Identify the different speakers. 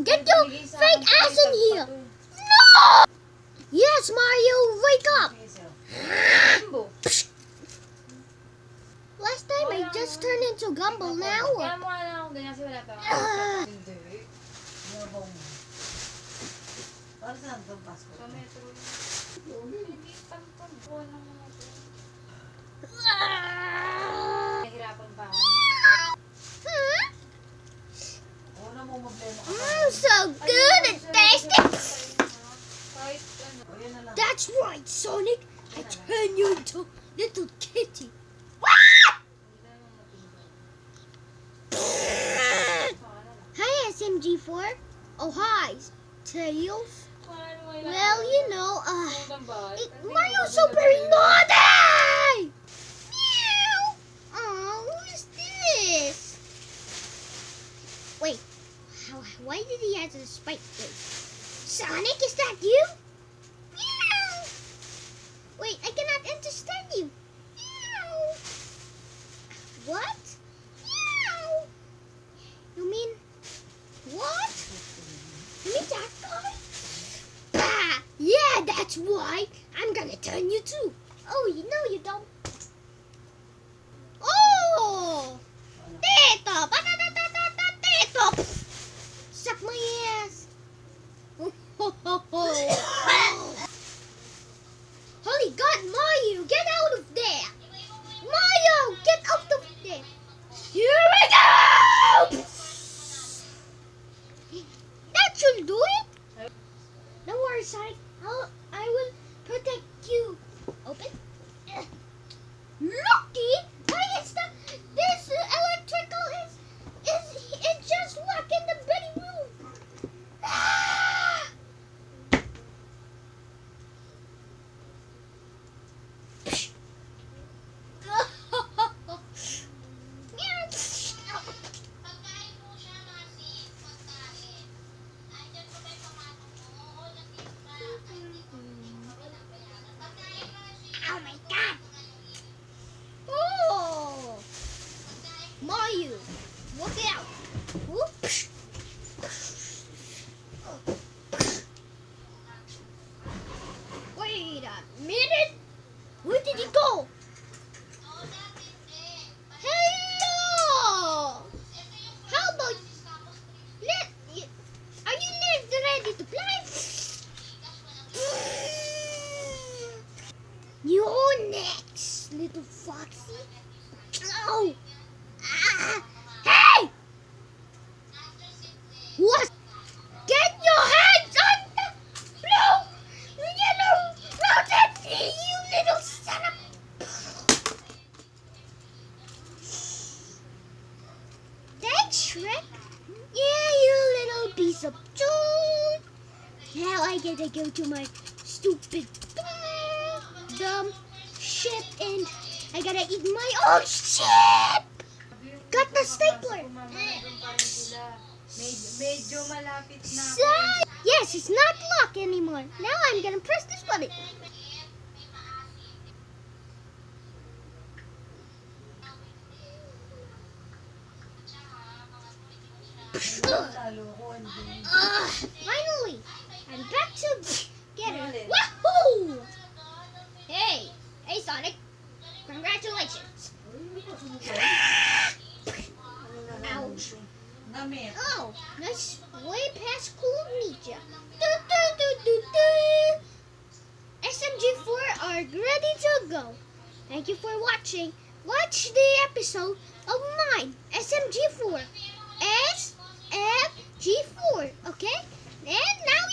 Speaker 1: get your fake ass in here! No! Yes, Mario, wake up! Last time I just turned into Gumball now.
Speaker 2: Kaya mo lang ako ganyan kasi wala pa.
Speaker 3: Hindi. Inabaw mo. Para saan itong Pasko?
Speaker 2: Sa metro. Hindi pagpag ko ng mga ito. Nahirapan pa ako.
Speaker 3: Una mo problema ka.
Speaker 1: So good and tasty!
Speaker 2: Kahit ano.
Speaker 3: O, yan na lang.
Speaker 1: That's right, Sonic! I turn you into little kitty. Hi, SMG4. Oh, hi, Tails. Well, you know, Mario's so very naughty! Meow! Oh, who's this? Wait, why did he have a spike face? Sonic, is that you? Meow! Wait, I cannot understand you. Meow! What? Meow! You mean what? You mean that guy? Bah! Yeah, that's why I'm gonna turn you too. Oh, no, you don't. Oh! Tito! Tito! Suck my ass. Holy God, Mario, get out of there! Mario, get out of there! Here we go! That should do it. Don't worry, Sonic. I will protect you. Open. Lucky! Why is this electrical is it just locked in the bedroom room? Ah! Oh my God! Oh! Mario, look out! Whoops! Wait a minute! Where did he go? Hello! How about are you ready to play? You're next, little foxy. Oh! Ah! Hey! What? Get your hands on the blue, yellow, rounded, you little son of... Thanks, Shrek. Yeah, you little piece of junk. Now I gotta go to my stupid, dumb ship and I gotta eat my own shit. Got the stapler.
Speaker 2: Medyo malapit na ako.
Speaker 1: Yes, it's not locked anymore. Now I'm gonna press this button. Finally, I'm back to get it. Wahoo! Hey, Sonic. Congratulations. Ouch. Oh, nice. Way past cool ninja. SMG4 are ready to go. Thank you for watching. Watch the episode of mine, SMG4. SMG4, okay? And now